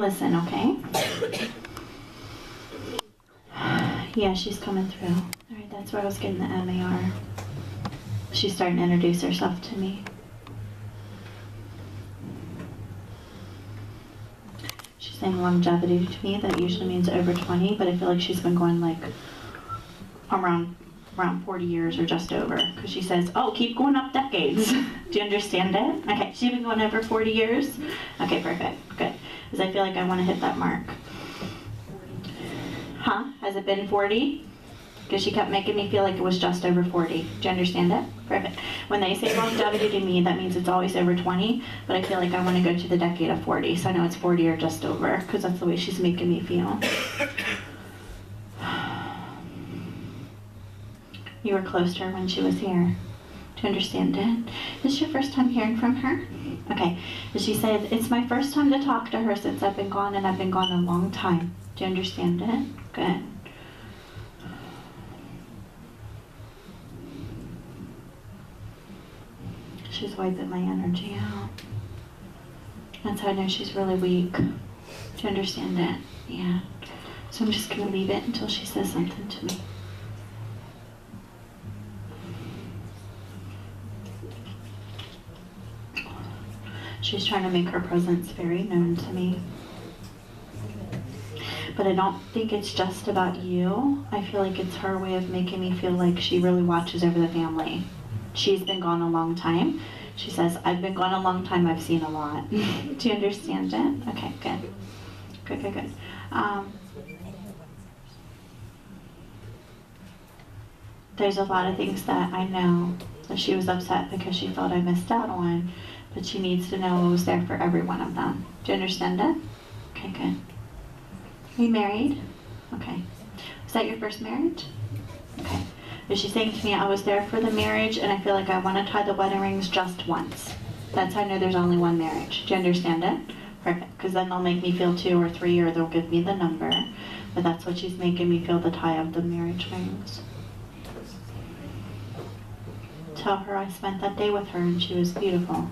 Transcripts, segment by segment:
Listen, okay? Yeah, she's coming through. All right, that's where I was getting the MAR. She's starting to introduce herself to me. She's saying longevity to me. That usually means over 20, but I feel like she's been going like around 40 years or just over, because she says, oh, keep going up decades. Do you understand it? Okay, she's been going over 40 years? Okay, perfect, good. Because I feel like I want to hit that mark. Huh? Has it been 40? Because she kept making me feel like it was just over 40. Do you understand it? Perfect. When they say longevity to me, that means it's always over 20, but I feel like I want to go to the decade of 40, so I know it's 40 or just over, because that's the way she's making me feel. You were close to her when she was here. Do you understand it? Is this your first time hearing from her? Okay. As she said, it's my first time to talk to her since I've been gone, and I've been gone a long time. Do you understand it? Good. She's wiping my energy out. That's how I know she's really weak. Do you understand it? Yeah. So I'm just going to leave it until she says something to me. She's trying to make her presence very known to me. But I don't think it's just about you. I feel like it's her way of making me feel like she really watches over the family. She's been gone a long time. She says, I've been gone a long time, I've seen a lot. Do you understand it? Okay, good. Good, good, good. There's a lot of things that I know that she was upset because she felt I missed out on, but she needs to know I was there for every one of them. Do you understand it? Okay, good. Are you married? Okay. Was that your first marriage? Okay. Is she saying to me, I was there for the marriage and I feel like I want to tie the wedding rings just once? That's how I know there's only one marriage. Do you understand it? Perfect. Because then they'll make me feel 2 or 3, or they'll give me the number. But that's what she's making me feel, the tie of the marriage rings. Tell her I spent that day with her and she was beautiful.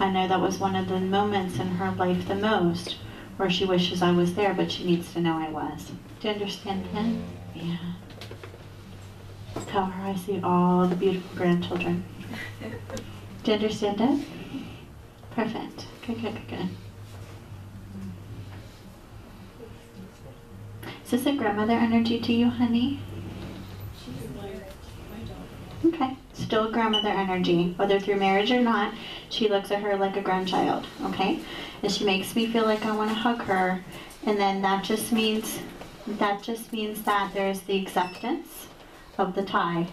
I know that was one of the moments in her life the most where she wishes I was there, but she needs to know I was. Do you understand that? Yeah. Tell her I see all the beautiful grandchildren. Do you understand it? Perfect. Good, good, good, good. Is this a grandmother energy to you, honey? Okay, still grandmother energy, whether through marriage or not. She looks at her like a grandchild, okay? And she makes me feel like I want to hug her, and then that just means that there's the acceptance of the tie,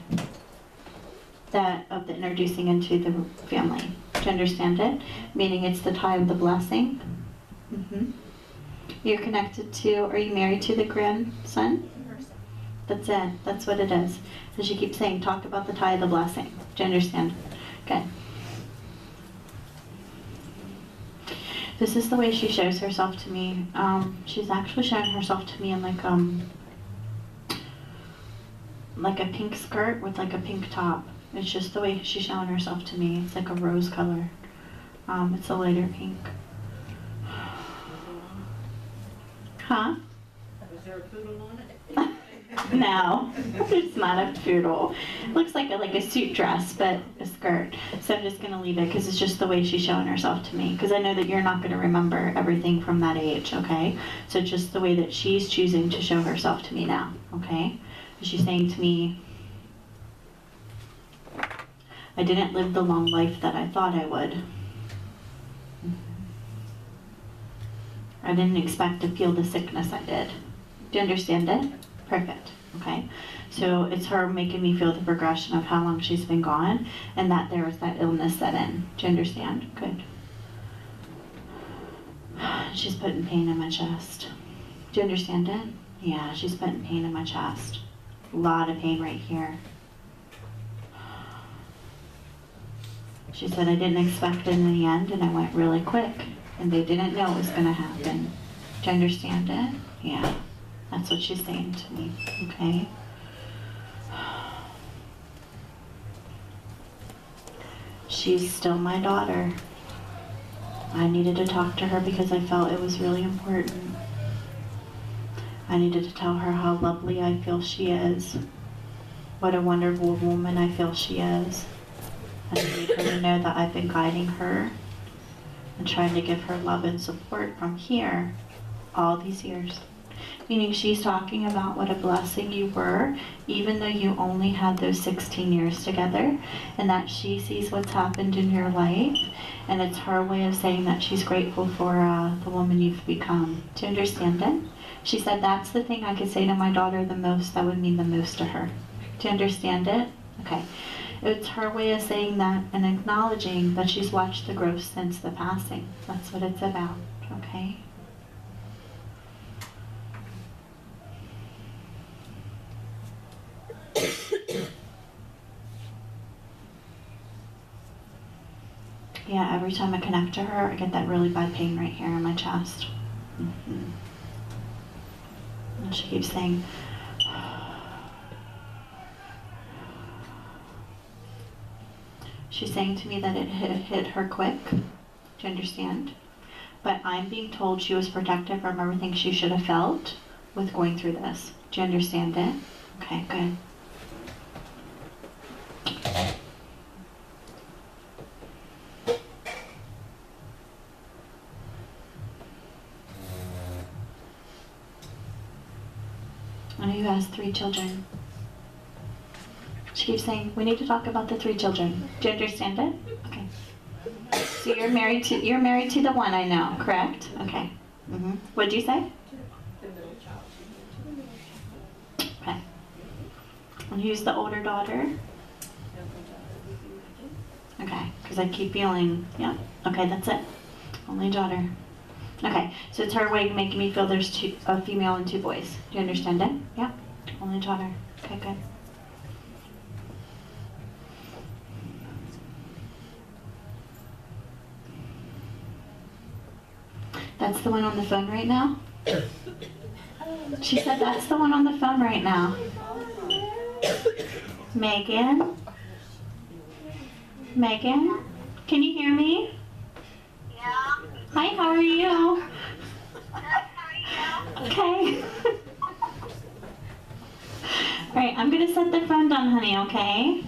that of the introducing into the family. Do you understand it? Meaning it's the tie of the blessing. You're connected to, are you married to the grandson? That's it. That's what it is. So she keeps saying, talk about the tie of the blessing. Do you understand? Okay. This is the way she shows herself to me. She's actually showing herself to me in like a pink skirt with like a pink top. It's just the way she's showing herself to me. It's like a rose color. It's a lighter pink. Huh? Was there a poodle on it? No, it's not a poodle. It looks like a suit dress, but a skirt. So I'm just going to leave it because it's just the way she's showing herself to me. Because I know that you're not going to remember everything from that age, okay? So it's just the way that she's choosing to show herself to me now, okay? She's saying to me, I didn't live the long life that I thought I would. I didn't expect to feel the sickness I did. Do you understand it? Perfect. Okay. So it's her making me feel the progression of how long she's been gone and that there was that illness set in. Do you understand? Good. She's putting pain in my chest. Do you understand it? Yeah, she's putting pain in my chest. A lot of pain right here. She said, I didn't expect it in the end and I went really quick and they didn't know it was going to happen. Do you understand it? Yeah. That's what she's saying to me, okay? She's still my daughter. I needed to talk to her because I felt it was really important. I needed to tell her how lovely I feel she is, what a wonderful woman I feel she is. And I need her to know that I've been guiding her and trying to give her love and support from here all these years. Meaning she's talking about what a blessing you were, even though you only had those 16 years together, and that she sees what's happened in your life, and it's her way of saying that she's grateful for the woman you've become. Do you understand it? She said, that's the thing I could say to my daughter the most that would mean the most to her. Do you understand it? Okay. It's her way of saying that and acknowledging that she's watched the growth since the passing. That's what it's about, okay? Yeah, every time I connect to her, I get that really bad pain right here in my chest. And she keeps saying, she's saying to me that it hit her quick. Do you understand? But I'm being told she was protective from everything she should have felt with going through this. Do you understand it? Okay, good. I know who has 3 children. She keeps saying, we need to talk about the 3 children. Do you understand it? Okay. So you're married to the one I know, correct? Okay. What'd you say? The middle child. Okay. And who's the older daughter? Okay, because I keep feeling, yeah. Okay, that's it. Only daughter. Okay, so it's her way of making me feel there's a female and 2 boys. Do you understand it? Yeah. Only daughter. Okay, good. That's the one on the phone right now? She said that's the one on the phone right now. Megan? Megan? Can you hear me? Yeah. Hi, how are you? How are you? Okay. Alright, I'm gonna set the phone down, honey, okay?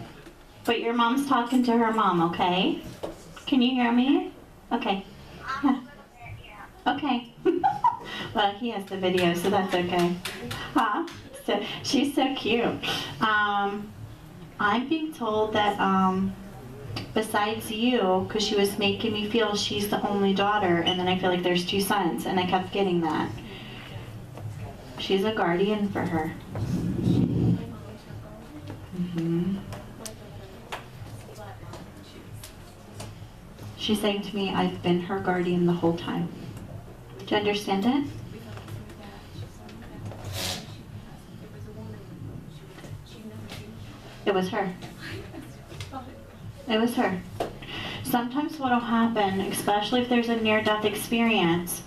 But your mom's talking to her mom, okay? Can you hear me? Okay. Yeah. Okay. Well, he has the video, so that's okay. Huh? So, she's so cute. I'm being told that, besides you, because she was making me feel she's the only daughter, and then I feel like there's 2 sons, and I kept getting that. She's a guardian for her. She's saying to me, I've been her guardian the whole time. Do you understand it? It was her. It was her. Sometimes what will happen, especially if there's a near-death experience,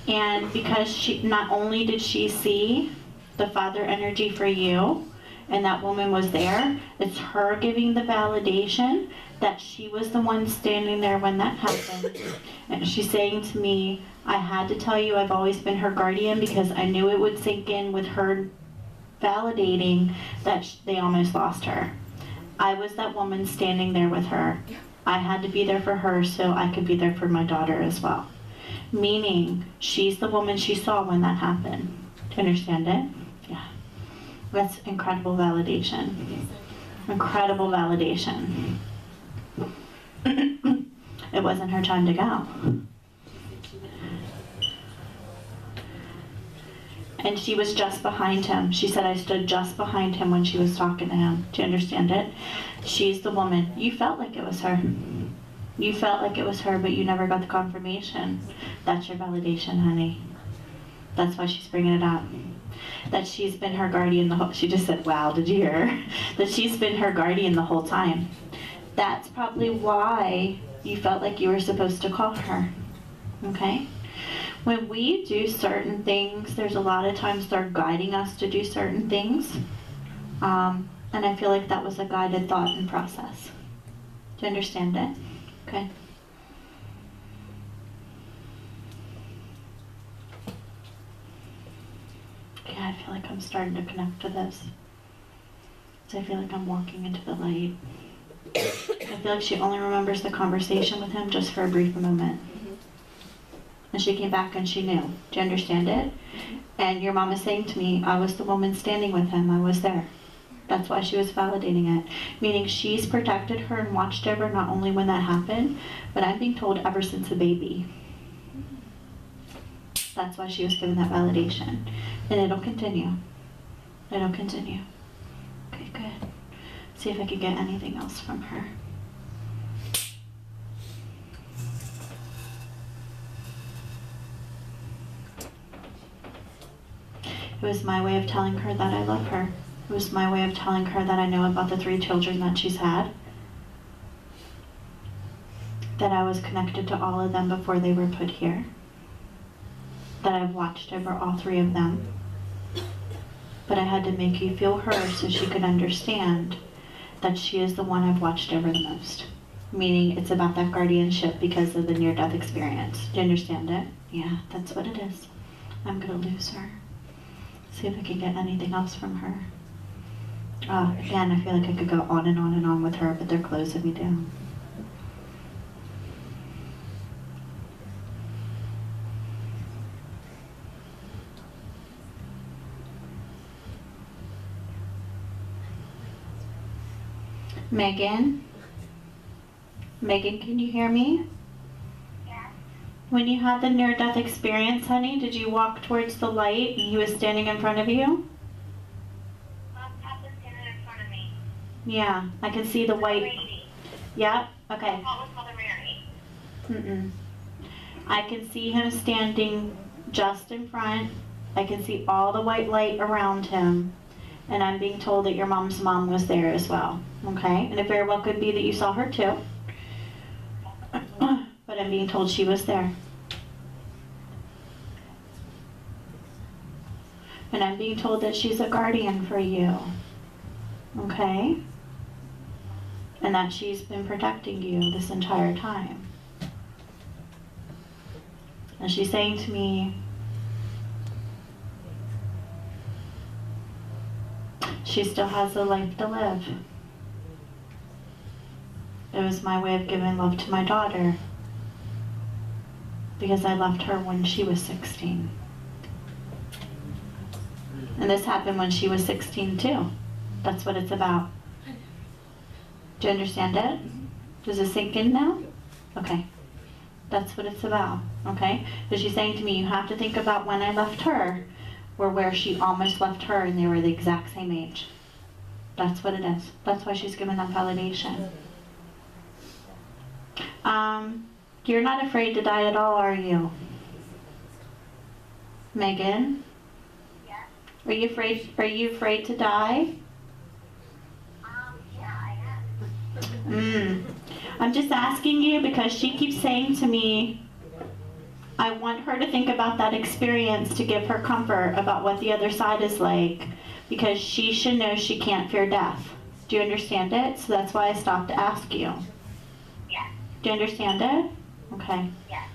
and because she, not only did she see the father energy for you, and that woman was there, it's her giving the validation that she was the one standing there when that happened. And she's saying to me, I had to tell you I've always been her guardian because I knew it would sink in with her validating that they almost lost her. I was that woman standing there with her. I had to be there for her so I could be there for my daughter as well. Meaning, she's the woman she saw when that happened. Do you understand it? Yeah. That's incredible validation. Incredible validation. It wasn't her time to go. And she was just behind him. She said, I stood just behind him when she was talking to him. Do you understand it? She's the woman. You felt like it was her. You felt like it was her, but you never got the confirmation. That's your validation, honey. That's why she's bringing it up. That she's been her guardian the whole... She just said, wow, did you hear her? That she's been her guardian the whole time. That's probably why you felt like you were supposed to call her. Okay? When we do certain things, there's a lot of times they're guiding us to do certain things. And I feel like that was a guided thought and process. Do you understand it? Okay. feel like I'm starting to connect to this. So I feel like I'm walking into the light. I feel like she only remembers the conversation with him just for a brief moment. And she came back and she knew. Do you understand it? And your mom is saying to me, I was the woman standing with him. I was there. That's why she was validating it. Meaning she's protected her and watched over not only when that happened, but I'm being told ever since a baby. That's why she was given that validation. And it'll continue. It'll continue. Okay, good. See if I can get anything else from her. It was my way of telling her that I love her. It was my way of telling her that I know about the 3 children that she's had. That I was connected to all of them before they were put here. That I've watched over all 3 of them. But I had to make you feel her so she could understand that she is the one I've watched over the most. Meaning it's about that guardianship because of the near-death experience. Do you understand it? Yeah, that's what it is. I'm gonna lose her. See if I can get anything else from her. Again, I feel like I could go on and on and on with her, but they're closing me down. Megan? Megan, can you hear me? Yeah. When you had the near-death experience, honey, did you walk towards the light and he was standing in front of you? Pop was standing in front of me. Yeah, I can see the white. Lady. Yeah? Okay. Pop was Mother Mary. Mm-mm. I can see him standing just in front. I can see all the white light around him. And I'm being told that your mom's mom was there as well. Okay? And it very well could be that you saw her too. But I'm being told she was there. And I'm being told that she's a guardian for you. Okay? And that she's been protecting you this entire time. And she's saying to me, she still has a life to live. It was my way of giving love to my daughter. Because I left her when she was 16. And this happened when she was 16 too. That's what it's about. Do you understand it? Does it sink in now? Okay. That's what it's about. Okay? Because she's saying to me, you have to think about when I left her, or where she almost left her and they were the exact same age. That's what it is. That's why she's given that validation. You're not afraid to die at all, are you? Megan? Yes. Are you afraid to die? Yeah, I am. I'm just asking you because she keeps saying to me, I want her to think about that experience to give her comfort about what the other side is like, because she should know she can't fear death. Do you understand it? So that's why I stopped to ask you. Yes. Do you understand it? Okay. Yes.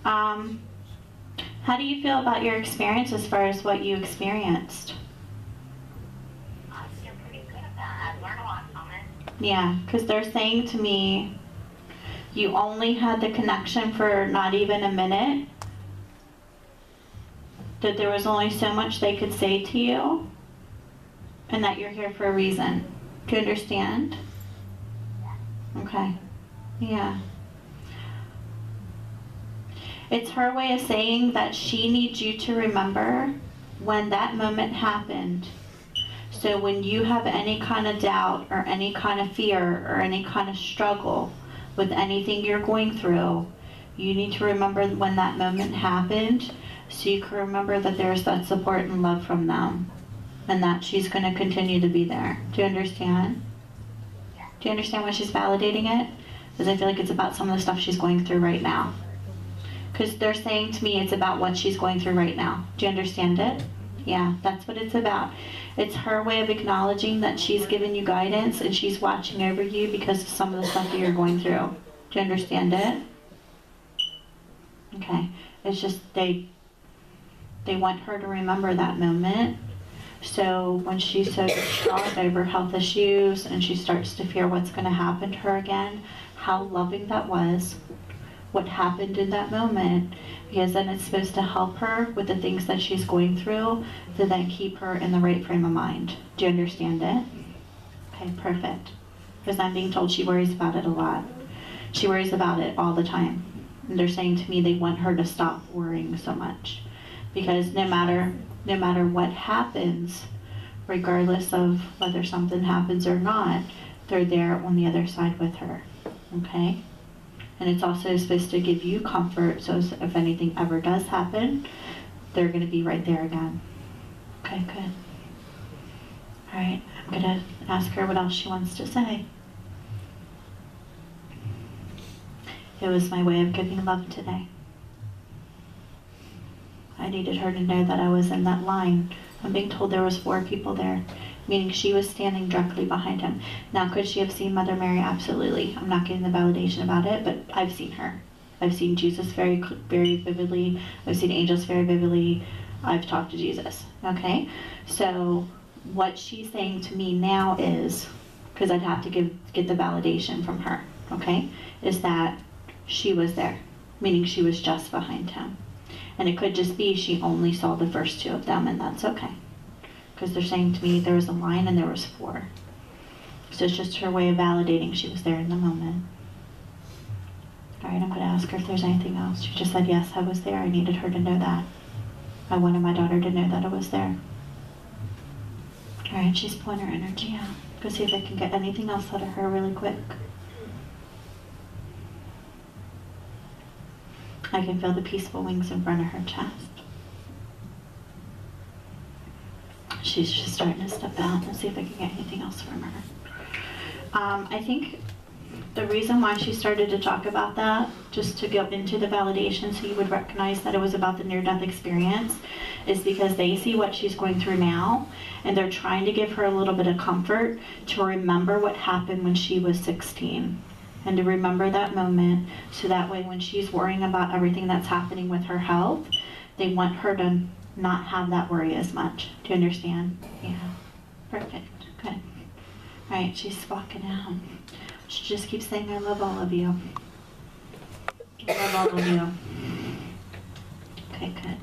How do you feel about your experience as far as what you experienced? I feel pretty good at that. I've learned a lot from it. Yeah, because they're saying to me, you only had the connection for not even a minute, that there was only so much they could say to you, and that you're here for a reason. Do you understand? Okay. Yeah. It's her way of saying that she needs you to remember when that moment happened. So when you have any kind of doubt or any kind of fear or any kind of struggle with anything you're going through, you need to remember when that moment happened so you can remember that there's that support and love from them and that she's going to continue to be there. Do you understand? Do you understand why she's validating it? Because I feel like it's about some of the stuff she's going through right now. Because they're saying to me it's about what she's going through right now. Do you understand it? Yeah, that's what it's about. It's her way of acknowledging that she's given you guidance and she's watching over you because of some of the stuff that you're going through. Do you understand it? Okay. It's just they want her to remember that moment So when she's so distraught over health issues and she starts to fear what's going to happen to her again, how loving that was, what happened in that moment, because then it's supposed to help her with the things that she's going through to then keep her in the right frame of mind. Do you understand it? Okay, perfect. Because I'm being told she worries about it a lot. She worries about it all the time. And they're saying to me they want her to stop worrying so much. Because no matter what happens, regardless of whether something happens or not, they're there on the other side with her. Okay? And it's also supposed to give you comfort, so if anything ever does happen, they're going to be right there again. Okay, good. All right, I'm going to ask her what else she wants to say. It was my way of giving love today. I needed her to know that I was in that line. I'm being told there was 4 people there, meaning she was standing directly behind him. Now, could she have seen Mother Mary? Absolutely. I'm not getting the validation about it, but I've seen her. I've seen Jesus very, very vividly. I've seen angels very vividly. I've talked to Jesus. Okay? So what she's saying to me now is, because I'd have to get the validation from her, okay, is that she was there, meaning she was just behind him. And it could just be she only saw the first 2 of them, and that's okay. Because they're saying to me there was a line and there was 4. So it's just her way of validating she was there in the moment. All right, I'm going to ask her if there's anything else. She just said, yes, I was there. I needed her to know that. I wanted my daughter to know that I was there. All right, she's pulling her energy out. Go see if I can get anything else out of her really quick. I can feel the peaceful wings in front of her chest. She's just starting to step out. Let's see if I can get anything else from her. I think the reason why she started to talk about that, just to go into the validation so you would recognize that it was about the near-death experience, is because they see what she's going through now, and they're trying to give her a little bit of comfort to remember what happened when she was 16. And to remember that moment, so that way when she's worrying about everything that's happening with her health, they want her to not have that worry as much. Do you understand? Yeah. Perfect. Good. All right, she's walking out. She just keeps saying, I love all of you. I love all of you. Okay, good.